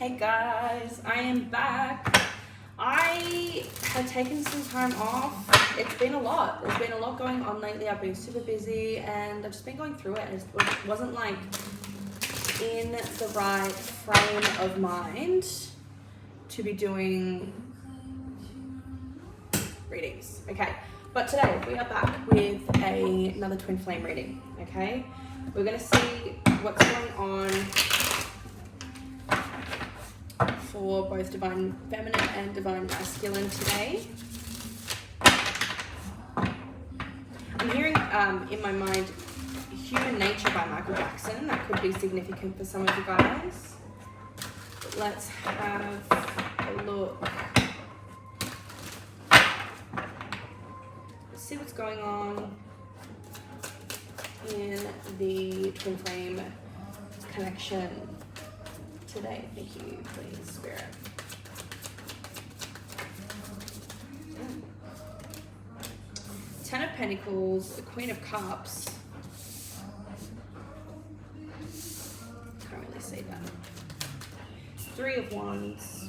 Hey guys, I am back. I have taken some time off. It's been a lot. There's been a lot going on lately. I've been super busy and I've just been going through it. It wasn't like in the right frame of mind to be doing readings. Okay, but today we are back with another twin flame reading. Okay, we're gonna see what's going on for both divine feminine and divine masculine today. I'm hearing in my mind Human Nature by Michael Jackson. That could be significant for some of you guys. But let's have a look. Let's see what's going on in the twin flame connection today. Thank you, please, Spirit. Ten of Pentacles, the Queen of Cups. Can't really see that. Three of Wands.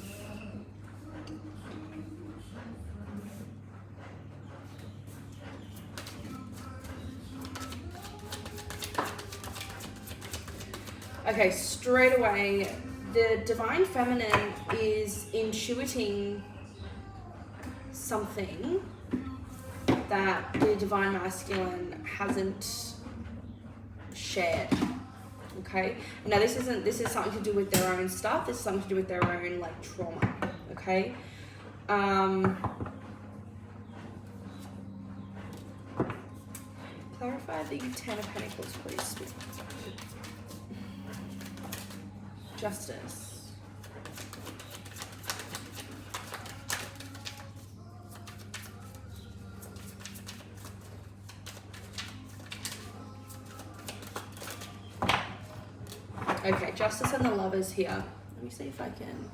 Okay, straight away, the divine feminine is intuiting something that the divine masculine hasn't shared. Okay, now this is something to do with their own stuff. This is something to do with their own like trauma. Okay, clarify the Ten of Pentacles, please. Justice. Okay, Justice and the Lovers here. Let me see if I can.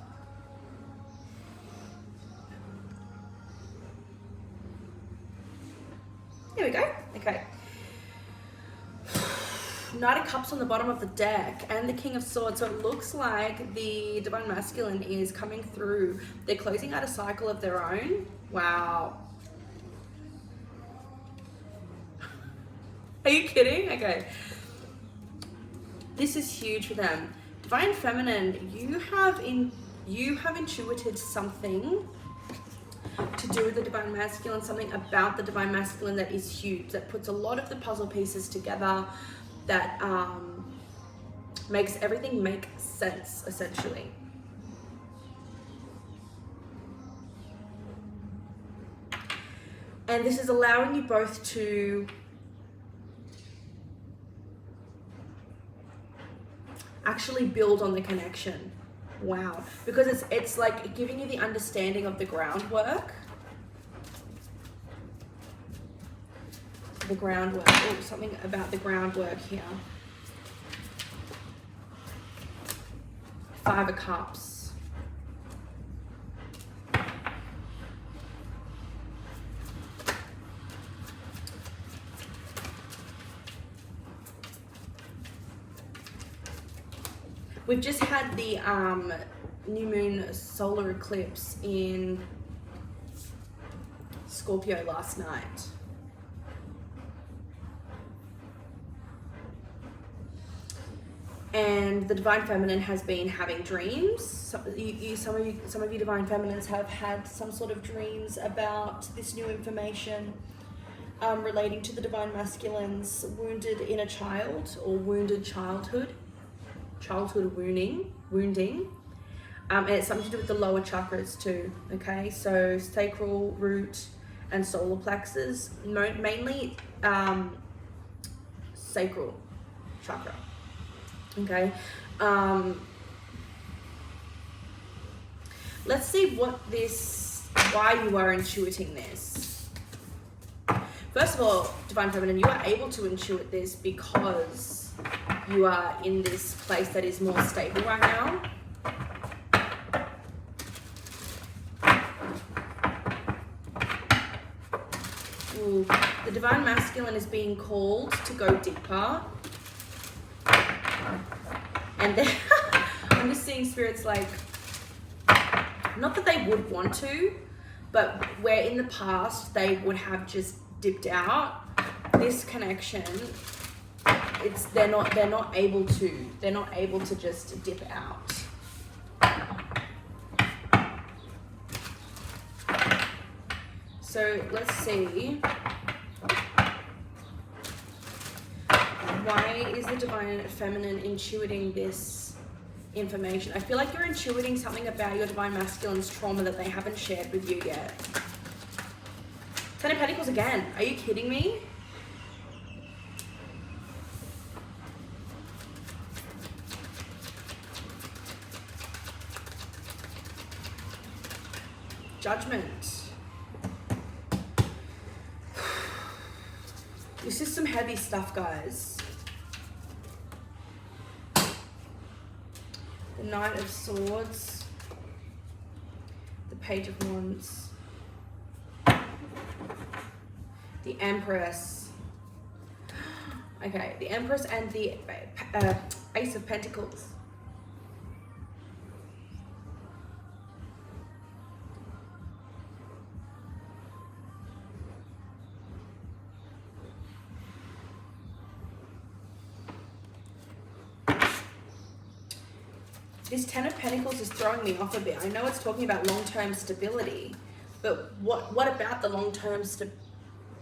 Here we go. Okay. Knight of Cups on the bottom of the deck and the King of Swords. So it looks like the divine masculine is coming through. They're closing out a cycle of their own. Wow. Are you kidding? Okay. This is huge for them. Divine feminine, you have intuited something to do with the divine masculine, something about the divine masculine that is huge, that puts a lot of the puzzle pieces together, that makes everything make sense, essentially. And this is allowing you both to actually build on the connection. Wow. Because it's like giving you the understanding of the groundwork. The groundwork. Oh, something about the groundwork here. Five of Cups. We've just had the new moon solar eclipse in Scorpio last night. And the divine feminine has been having dreams. Some of you divine feminines have had some sort of dreams about this new information relating to the divine masculine's wounded inner child or wounded childhood wounding. And it's something to do with the lower chakras too. Okay, so sacral, root, and solar plexus, mainly sacral chakra. Okay, let's see why you are intuiting this. First of all, divine feminine, you are able to intuit this because you are in this place that is more stable right now. Ooh, the divine masculine is being called to go deeper. And then I'm just seeing spirits like not that they would want to, but where in the past they would have just dipped out, this connection, they're not able to just dip out. So let's see. Why is the divine feminine intuiting this information? I feel like you're intuiting something about your divine masculine's trauma that they haven't shared with you yet. Ten of Pentacles again. Are you kidding me? Judgment. This is some heavy stuff, guys. The Knight of Swords. The Page of Wands. The Empress. Okay, the Empress and the Ace of Pentacles. This Ten of Pentacles is throwing me off a bit. I know it's talking about long-term stability, but what about the long-term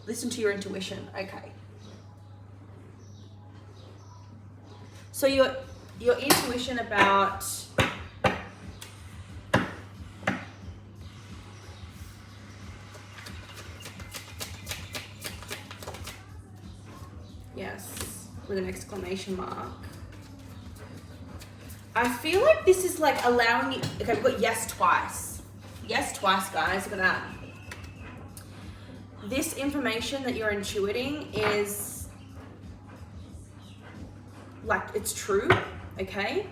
listen to your intuition. Okay. So your intuition about yes, with an exclamation mark. I feel like this is like allowing you, okay, we've got yes twice. Yes twice, guys, look at that. This information that you're intuiting is like, it's true, okay?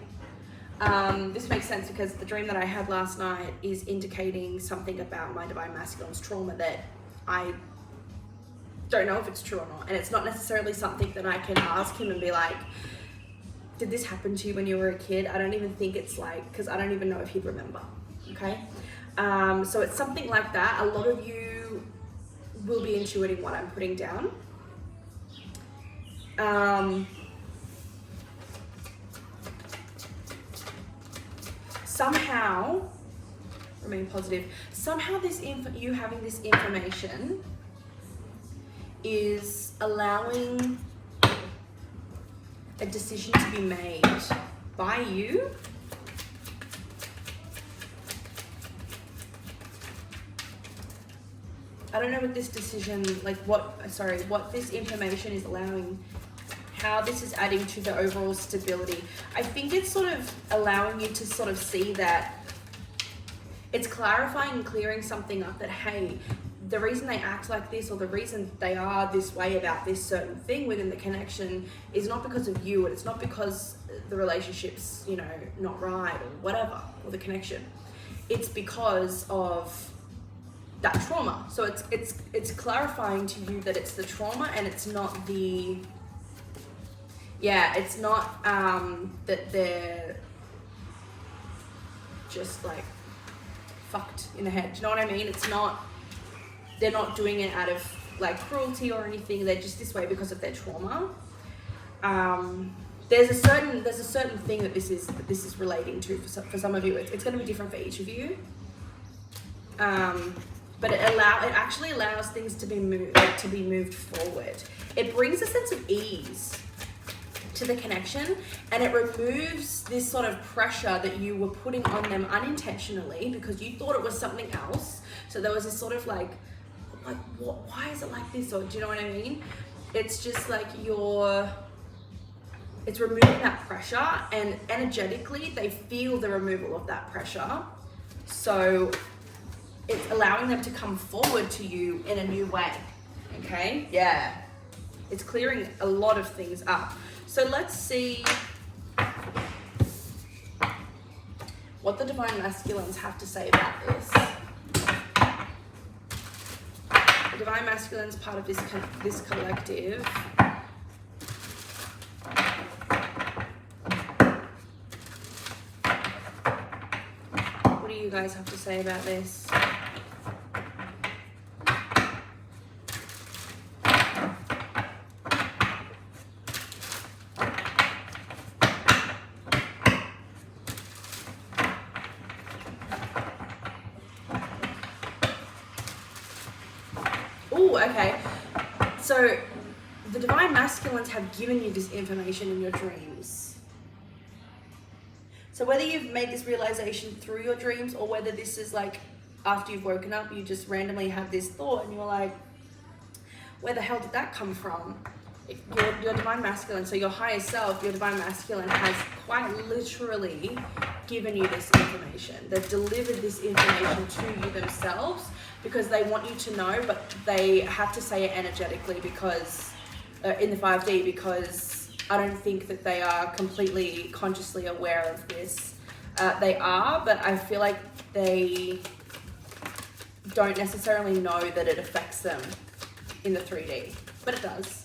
This makes sense because the dream that I had last night is indicating something about my divine masculine's trauma that I don't know if it's true or not. And it's not necessarily something that I can ask him and be like, did this happen to you when you were a kid? I don't even think it's like, because I don't even know if he'd remember, okay? So it's something like that. A lot of you will be intuiting what I'm putting down. Somehow, remain positive, somehow you having this information is allowing a decision to be made by you I don't know what this decision, like what this information is allowing, how this is adding to the overall stability. I think it's sort of allowing you to sort of see that it's clarifying and clearing something up that, hey, the reason they act like this or the reason they are this way about this certain thing within the connection is not because of you, and it's not because the relationship's, you know, not right or whatever, or the connection. It's because of that trauma. So it's clarifying to you that it's the trauma and it's not the, it's not that they're just like fucked in the head. Do you know what I mean? It's not, they're not doing it out of like cruelty or anything. They're just this way because of their trauma. There's a certain thing that this is relating to for some of you. It's going to be different for each of you. But it actually allows things to be moved forward. It brings a sense of ease to the connection, and it removes this sort of pressure that you were putting on them unintentionally because you thought it was something else. So there was this sort of like what, why is it like this? Or do you know what I mean? It's just like it's removing that pressure, and energetically they feel the removal of that pressure. So it's allowing them to come forward to you in a new way, okay? Yeah, it's clearing a lot of things up. So let's see what the Divine Masculines have to say about this. The Divine Masculine's part of this collective. What do you guys have to say about this. Oh, okay. So the divine masculines have given you this information in your dreams. So whether you've made this realization through your dreams or whether this is like after you've woken up, you just randomly have this thought and you're like, where the hell did that come from? Your divine masculine, so your higher self, your divine masculine has quite literally given you this information. They've delivered this information to you themselves because they want you to know, but they have to say it energetically because in the 5D, because I don't think that they are completely consciously aware of this. They are, but I feel like they don't necessarily know that it affects them in the 3D, but it does.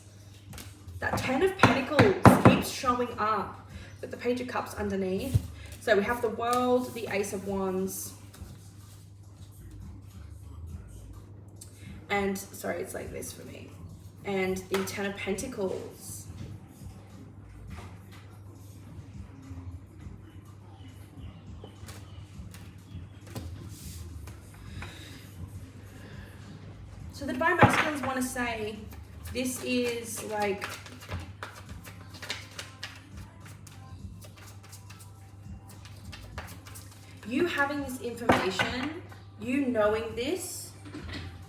That 10 of Pentacles keeps showing up with the Page of Cups underneath. So we have the World, the Ace of Wands, and sorry, it's like this for me, and the 10 of Pentacles. So the divine masculines want to say this is like you having this information, you knowing this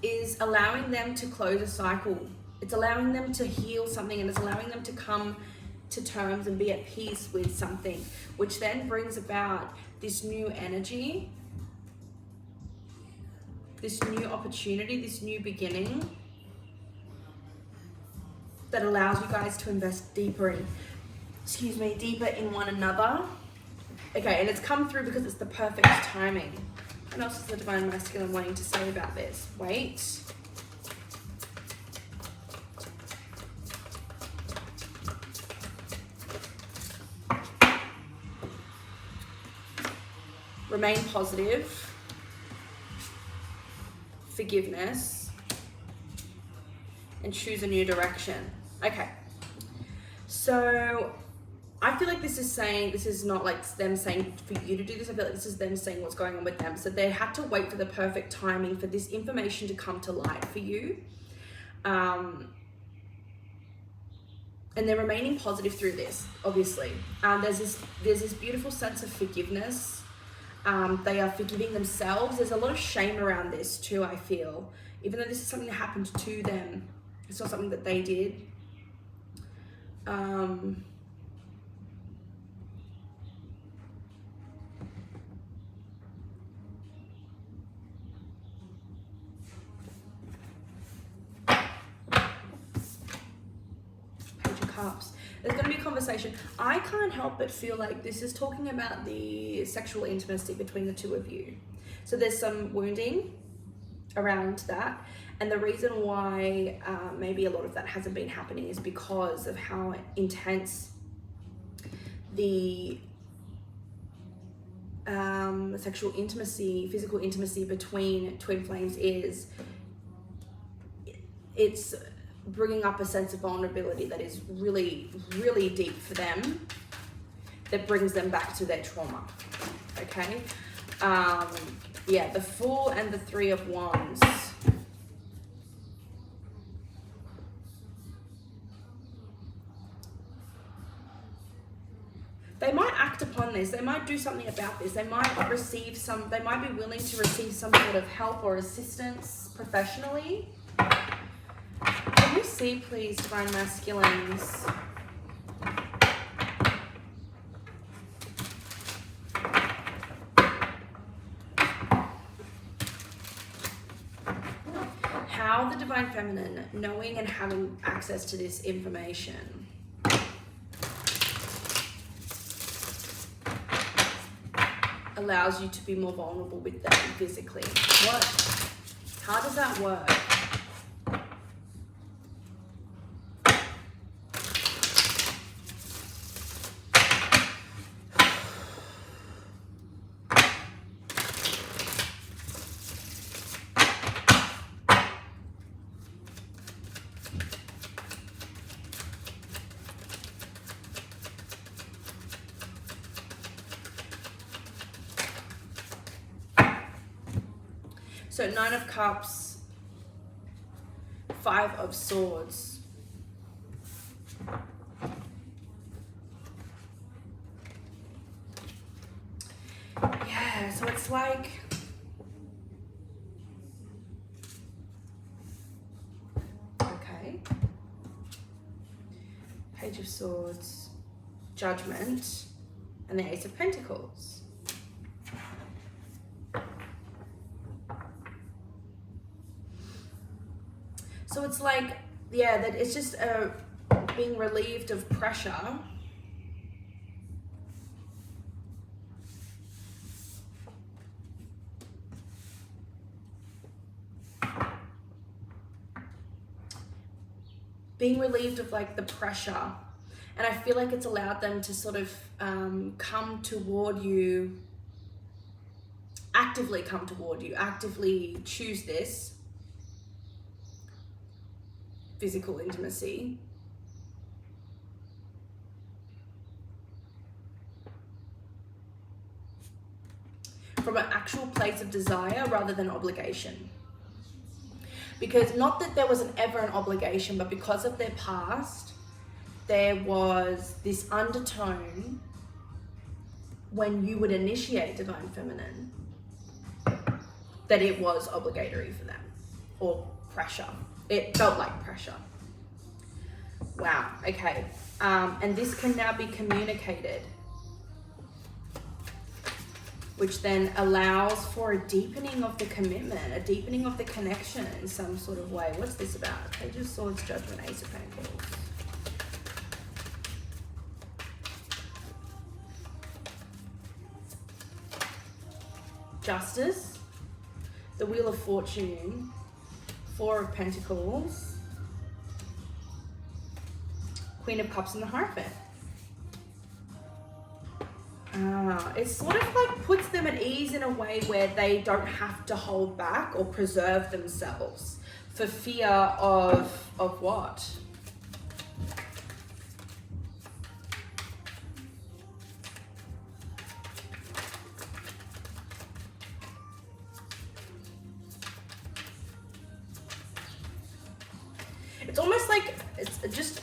is allowing them to close a cycle. It's allowing them to heal something, and it's allowing them to come to terms and be at peace with something, which then brings about this new energy, this new opportunity, this new beginning that allows you guys to invest deeper in, deeper in one another. Okay, and it's come through because it's the perfect timing. What else is the divine masculine wanting to say about this? Wait. Remain positive. Forgiveness. And choose a new direction. Okay. So I feel like this is not like them saying for you to do this. I feel like this is them saying what's going on with them. So they had to wait for the perfect timing for this information to come to light for you. And they're remaining positive through this, obviously. There's this beautiful sense of forgiveness. They are forgiving themselves. There's a lot of shame around this too, I feel. Even though this is something that happened to them, it's not something that they did. There's going to be a conversation. I can't help but feel like this is talking about the sexual intimacy between the two of you. So there's some wounding around that. And the reason why maybe a lot of that hasn't been happening is because of how intense the sexual intimacy, physical intimacy between twin flames is. It's bringing up a sense of vulnerability that is really, really deep for them, that brings them back to their trauma, okay? Yeah, the Fool and the Three of Wands. They might act upon this, they might do something about this, they might be willing to receive some sort of help or assistance professionally. Can you see, please, divine masculines? How the divine feminine, knowing and having access to this information, allows you to be more vulnerable with them physically. How does that work? So 9 of Cups, 5 of Swords. Yeah, so it's like, okay. Page of Swords, Judgment, and the Ace of Pentacles. So it's like, yeah, that it's just being relieved of pressure. Being relieved of like the pressure. And I feel like it's allowed them to sort of come toward you, actively come toward you, actively choose this physical intimacy. From an actual place of desire rather than obligation. Because not that there wasn't ever an obligation, but because of their past, there was this undertone when you would initiate Divine Feminine that it was obligatory for them, or pressure. It felt like pressure. Wow, okay. And this can now be communicated, which then allows for a deepening of the commitment, a deepening of the connection in some sort of way. What's this about? Page of Swords, Judgment, Ace of Pentacles. Justice, the Wheel of Fortune, 4 of Pentacles, Queen of Cups, and the Hierophant. It sort of like puts them at ease in a way where they don't have to hold back or preserve themselves for fear of what? It's almost like it's just,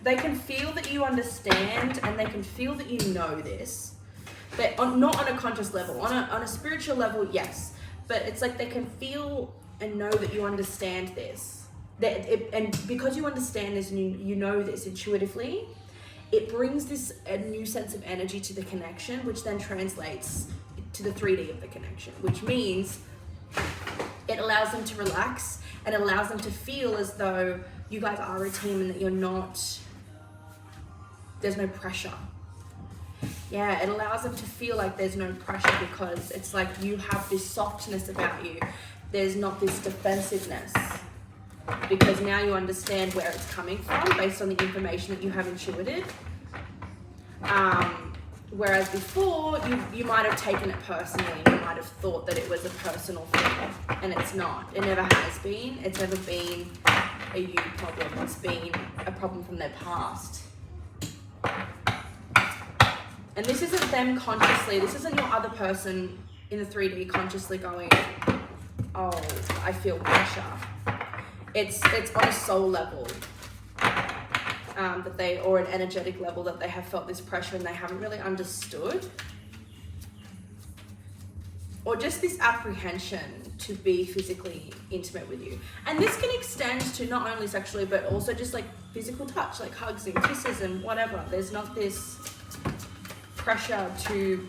they can feel that you understand and they can feel that you know this. But not on a conscious level. On a spiritual level, yes. But it's like they can feel and know that you understand this. And because you understand this and you know this intuitively, it brings a new sense of energy to the connection, which then translates to the 3D of the connection, which means it allows them to relax and it allows them to feel as though you guys are a team and that you're not, there's no pressure. Yeah, it allows them to feel like there's no pressure because it's like you have this softness about you. There's not this defensiveness because now you understand where it's coming from based on the information that you have intuited. Whereas before, you might have taken it personally. You might have thought that it was a personal thing, and it's not. It never has been. It's never been a you problem. It's been a problem from their past. And this isn't them consciously, this isn't your other person in the 3D consciously going, oh, I feel pressure. It's on a soul level, or an energetic level that they have felt this pressure and they haven't really understood. Or just this apprehension to be physically intimate with you. And this can extend to not only sexually, but also just like physical touch, like hugs and kisses and whatever. There's not this pressure to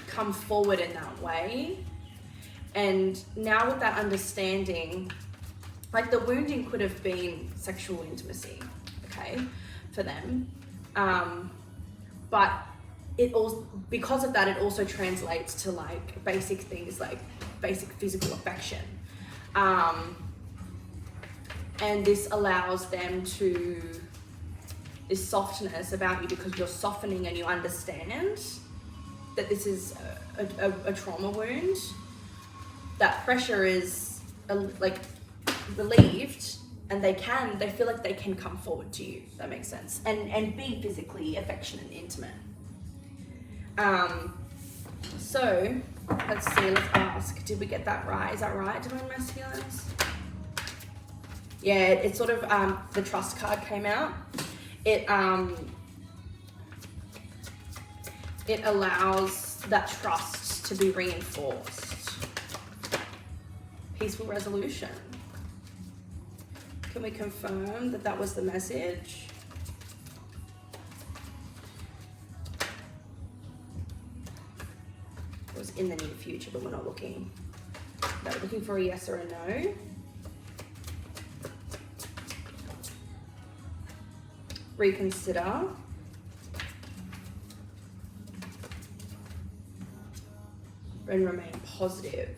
come forward in that way. And now with that understanding, like the wounding could have been sexual intimacy, okay, for them. But it also, because of that, it also translates to like basic things like basic physical affection. And this allows them to, this softness about you because you're softening and you understand that this is a trauma wound. That pressure is like relieved and they feel like they can come forward to you. That makes sense. And be physically affectionate and intimate. So Let's see, let's ask. Did we get that right? Is that right, divine masculines? Yeah, it's sort of, the trust card came out. It allows that trust to be reinforced. Peaceful resolution. Can we confirm that that was the message? It was in the near future, but we're not looking. No, we're looking for a yes or a no. Reconsider. And remain positive.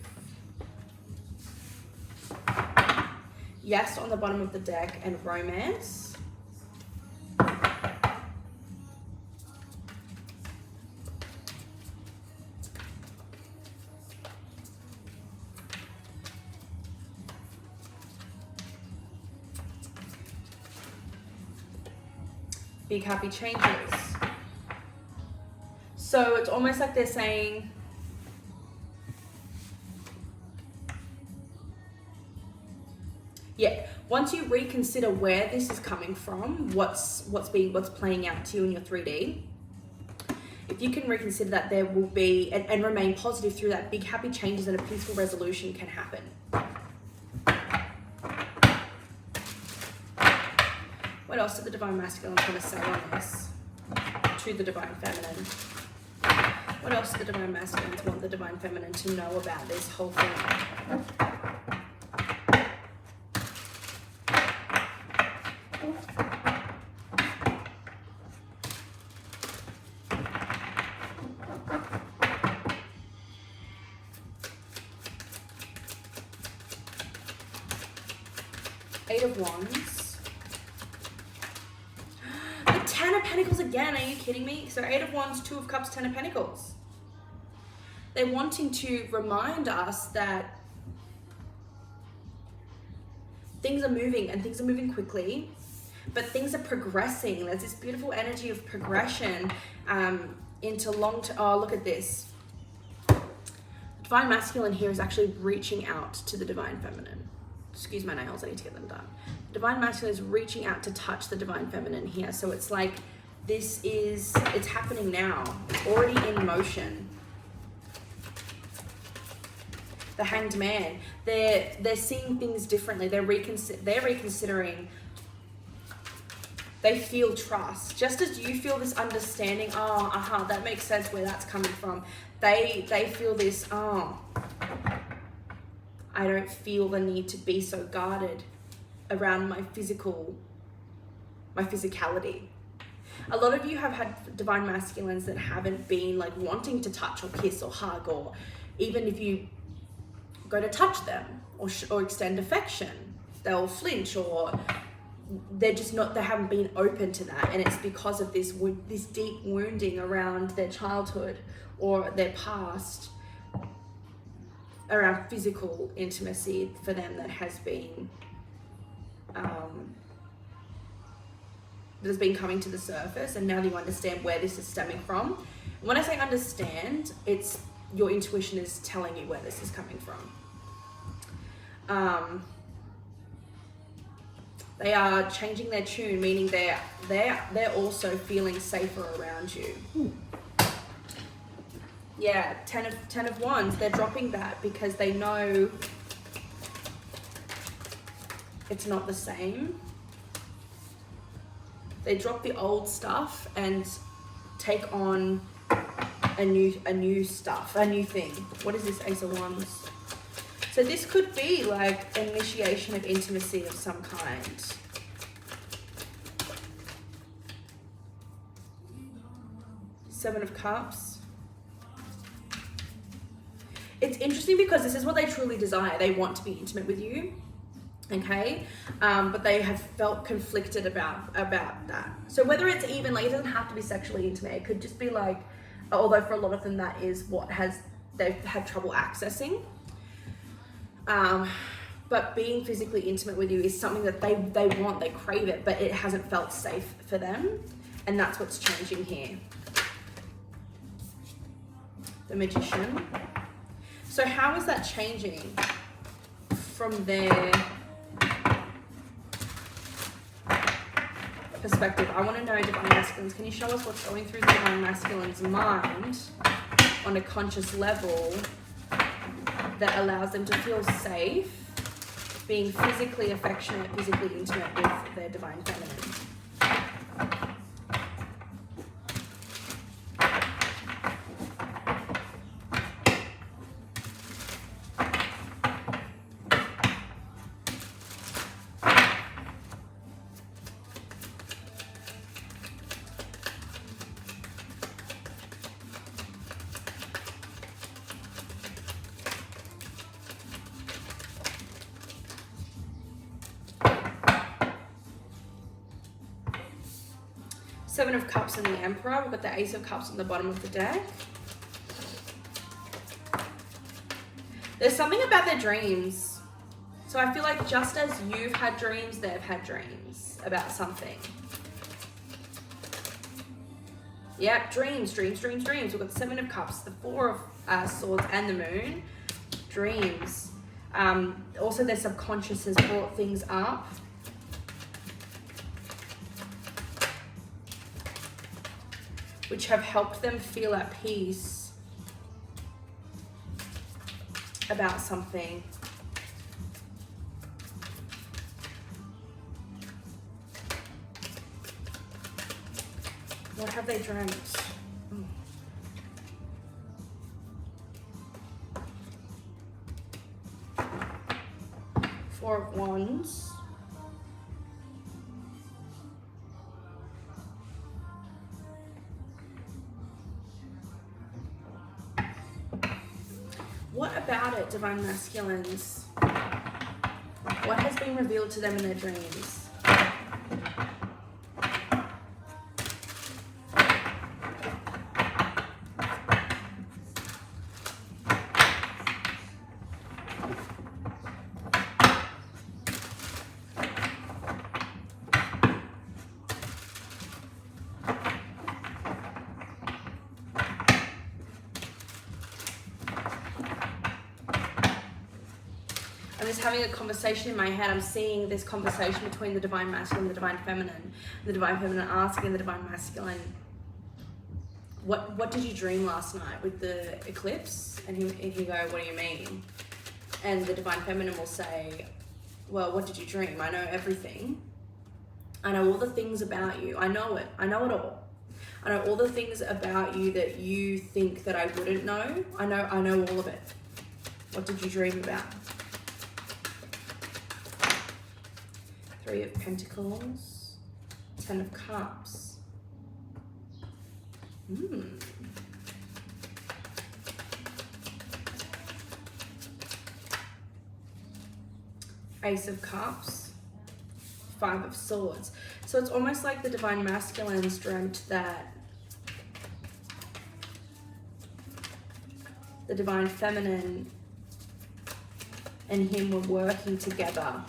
Yes on the bottom of the deck, and romance. Big happy changes. So it's almost like they're saying, yeah, once you reconsider where this is coming from, what's playing out to you in your 3D, if you can reconsider that, there will be, and remain positive through that, big happy changes and a peaceful resolution can happen. What else did the divine masculine want to say on this to the divine feminine? What else do the divine masculines want the divine feminine to know about this whole thing? 8 of Wands. The 10 of Pentacles again, are you kidding me? So 8 of Wands, 2 of Cups, 10 of Pentacles. They're wanting to remind us that things are moving, and things are moving quickly, but things are progressing. There's this beautiful energy of progression into oh, look at this. The divine masculine here is actually reaching out to the divine feminine. Excuse my nails, I need to get them done. The divine masculine is reaching out to touch the divine feminine here. So it's like, it's happening now. It's already in motion. The Hanged Man, they're seeing things differently. They're reconsidering. They feel trust. Just as you feel this understanding, that makes sense where that's coming from. They feel this, I don't feel the need to be so guarded around my physicality. A lot of you have had divine masculines that haven't been like wanting to touch or kiss or hug, or even if you go to touch them or extend affection, they'll flinch, or they're just not, they haven't been open to that. And it's because of this deep wounding around their childhood or their past, around physical intimacy for them that has been coming to the surface, and now you understand where this is stemming from. And when I say understand, it's your intuition is telling you where this is coming from. They are changing their tune, meaning they're also feeling safer around you. Ooh. Yeah, 10 of Wands, they're dropping that because they know it's not the same. They drop the old stuff and take on a new thing. What is this Ace of Wands? So this could be like an initiation of intimacy of some kind. Seven of Cups. It's interesting because this is what they truly desire. They want to be intimate with you, okay? But they have felt conflicted about that. So whether it's even like, it doesn't have to be sexually intimate. It could just be like, although for a lot of them that is what they've had trouble accessing. But being physically intimate with you is something that they want, they crave it, but it hasn't felt safe for them. And that's what's changing here. The Magician. So how is that changing from their perspective? I want to know, Divine Masculines, can you show us what's going through the Divine Masculine's mind on a conscious level that allows them to feel safe being physically affectionate, physically intimate with their Divine Feminine? 7 of Cups and the Emperor. We've got the Ace of Cups on the bottom of the deck. There's something about their dreams. So I feel like just as you've had dreams, they've had dreams about something. Yep, dreams. We've got the 7 of Cups, the 4 of Swords, and the Moon. Dreams. Also, their subconscious has brought things up. Which have helped them feel at peace about something. What have they dreamt? Four of Wands. What about it, Divine Masculines? What has been revealed to them in their dreams? I'm just having a conversation in my head. I'm seeing this conversation between the Divine Masculine and the Divine Feminine. The Divine Feminine asking the Divine Masculine, what did you dream last night with the eclipse? And he go, what do you mean? And the Divine Feminine will say, well, what did you dream? I know everything. I know all the things about you. I know it. I know it all. I know all the things about you that you think that I wouldn't know. I know all of it. What did you dream about? 3 of Pentacles, 10 of Cups. Ace of Cups, 5 of Swords. So it's almost like the Divine Masculines dreamt that the Divine Feminine and him were working together,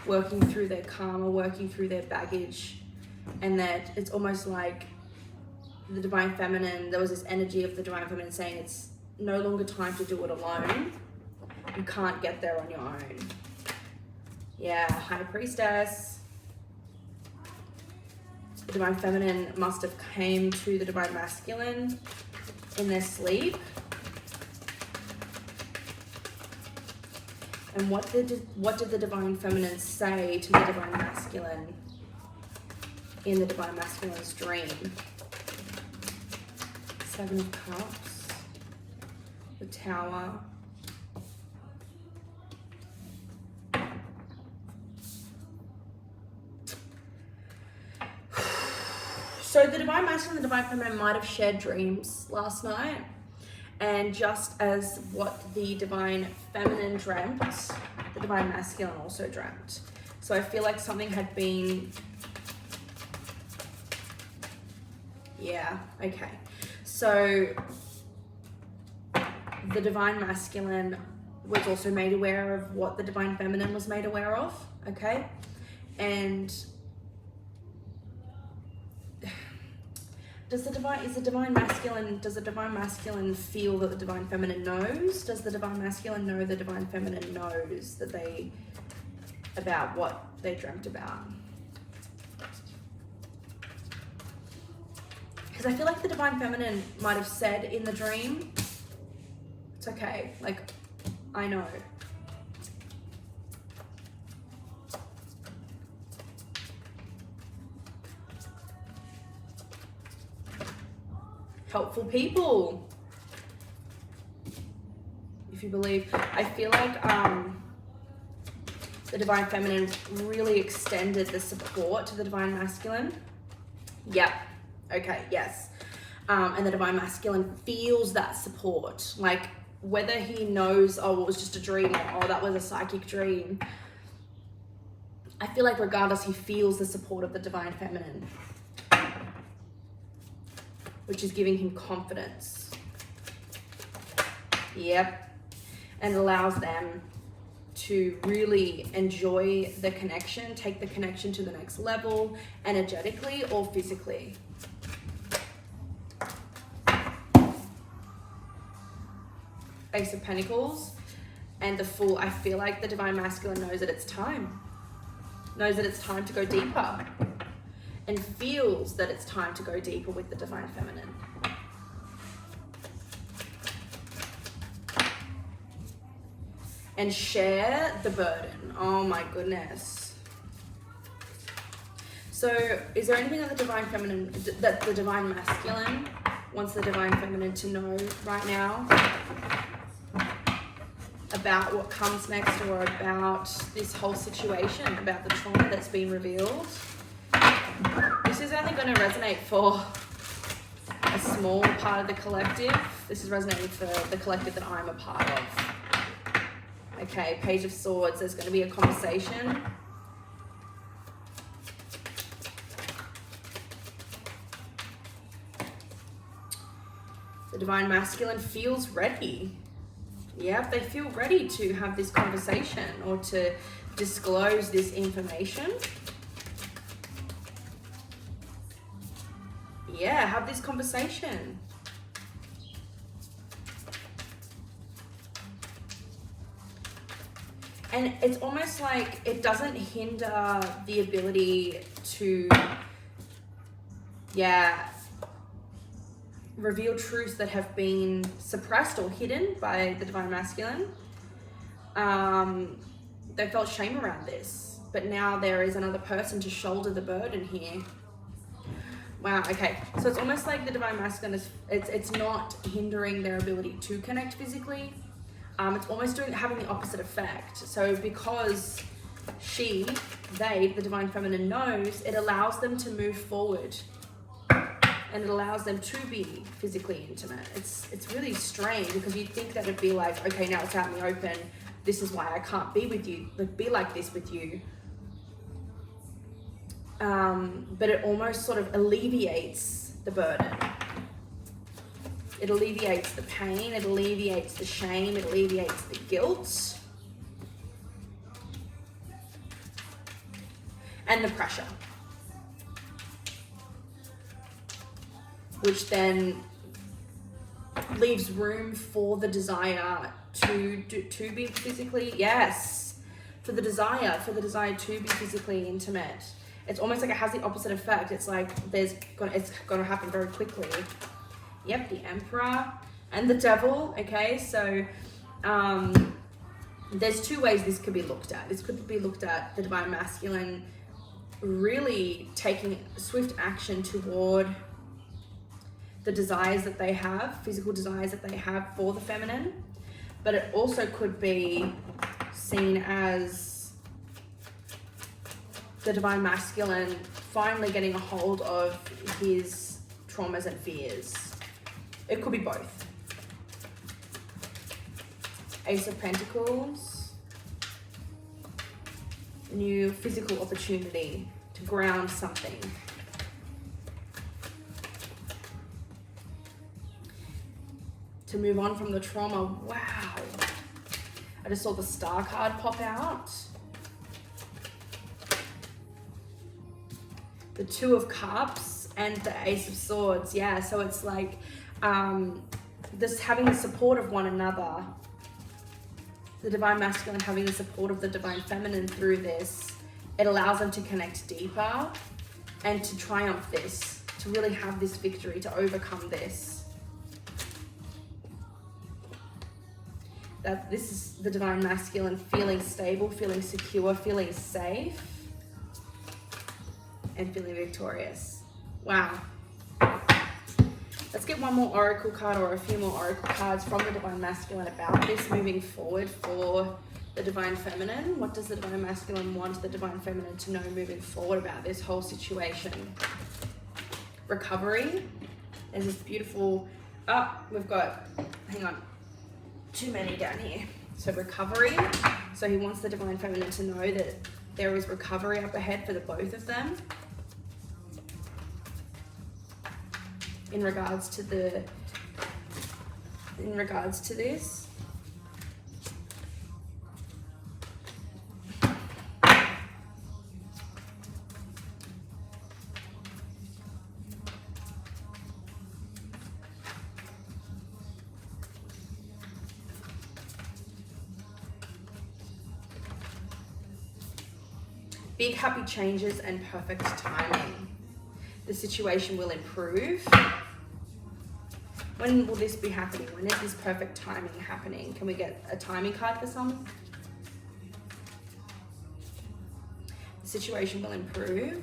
working through their karma, working through their baggage, and that it's almost like the Divine Feminine, there was this energy of the Divine Feminine saying it's no longer time to do it alone. You can't get there on your own. Yeah, High Priestess. The Divine Feminine must have came to the Divine Masculine in their sleep. And what did the Divine Feminine say to the Divine Masculine in the Divine Masculine's dream? 7 of Cups, the Tower. So the Divine Masculine and the Divine Feminine might have shared dreams last night. And just as what the Divine Feminine dreamt, the Divine Masculine also dreamt. So I feel like something had been... Yeah, okay. So the Divine Masculine was also made aware of what the Divine Feminine was made aware of, okay? And does the divine masculine feel that the divine feminine knows? Does the divine masculine know the divine feminine knows that about what they dreamt about? Because I feel like the divine feminine might have said in the dream, it's okay, like, I know. Helpful people, if you believe. I feel like the divine feminine really extended the support to the divine masculine. Yep. Okay, yes. And the divine masculine feels that support. Like, whether he knows, oh, it was just a dream, or, oh, that was a psychic dream, I feel like regardless, he feels the support of the divine feminine, which is giving him confidence. Yep. And allows them to really enjoy the connection, take the connection to the next level, energetically or physically. Ace of Pentacles and the Fool. I feel like the divine masculine knows that it's time. Knows that it's time to go deeper. And feels that it's time to go deeper with the divine feminine. And share the burden. Oh my goodness. So is there anything that the divine feminine, that the divine masculine wants the divine feminine to know right now about what comes next, or about this whole situation, about the trauma that's been revealed? This is only going to resonate for a small part of the collective. This is resonating for the collective that I'm a part of. Okay, Page of Swords. There's going to be a conversation. The divine masculine feels ready. Yep, they feel ready to have this conversation or to disclose this information. Yeah, have this conversation. And it's almost like it doesn't hinder the ability to, reveal truths that have been suppressed or hidden by the divine masculine. They felt shame around this, but now there is another person to shoulder the burden here. Wow, okay. So it's almost like the divine masculine is, it's not hindering their ability to connect physically. It's almost having the opposite effect. So because they, the divine feminine, knows, it allows them to move forward. And it allows them to be physically intimate. It's really strange, because you'd think that it'd be like, okay, now it's out in the open. This is why I can't be with you, be like this with you. But it almost sort of alleviates the burden. It alleviates the pain, it alleviates the shame, it alleviates the guilt. And the pressure. Which then leaves room for the desire to be physically, for the desire to be physically intimate. It's almost like it has the opposite effect. It's like it's gonna happen very quickly. Yep, the Emperor and the Devil. Okay, so there's two ways this could be looked at. This could be looked at the divine masculine really taking swift action toward the desires that they have, physical desires that they have for the feminine. But it also could be seen as the divine masculine finally getting a hold of his traumas and fears. It could be both. Ace of Pentacles. New physical opportunity to ground something. To move on from the trauma. Wow. I just saw the Star card pop out. The Two of Cups. and the Ace of Swords. Yeah, so it's like this having the support of one another, the divine masculine having the support of the divine feminine through this. It allows them to connect deeper and to triumph this, to really have this victory, to overcome this. That this is the divine masculine feeling stable, feeling secure, feeling safe, and feeling victorious. Wow. Let's get one more oracle card or a few more oracle cards from the divine masculine about this moving forward for the divine feminine. What does the divine masculine want the divine feminine to know moving forward about this whole situation? Recovery. There's this beautiful, we've got, hang on, too many down here. So recovery. So he wants the divine feminine to know that there is recovery up ahead for the both of them. In regards to this. Big happy changes and perfect timing. The situation will improve. When will this be happening? When is this perfect timing happening? Can we get a timing card for some? The situation will improve.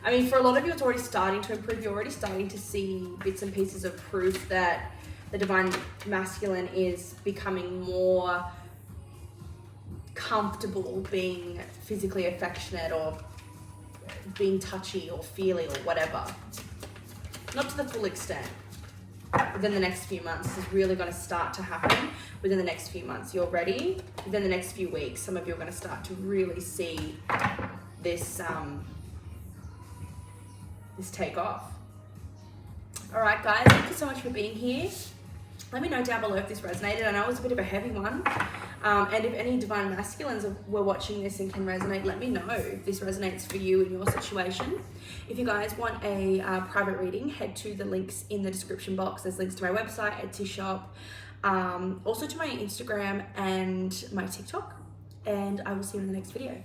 I mean, for a lot of you, it's already starting to improve. You're already starting to see bits and pieces of proof that the divine masculine is becoming more comfortable being physically affectionate or being touchy or feely or whatever. Not to the full extent. Within the next few months, this is really going to start to happen. Within the next few months, you're ready. Within the next few weeks, some of you are going to start to really see this this take off. All right, guys, thank you so much for being here. Let me know down below if this resonated. I know it was a bit of a heavy one. And if any divine masculines were watching this and can resonate, let me know if this resonates for you in your situation. If you guys want a private reading, head to the links in the description box. There's links to my website, Etsy shop, also to my Instagram and my TikTok. And I will see you in the next video.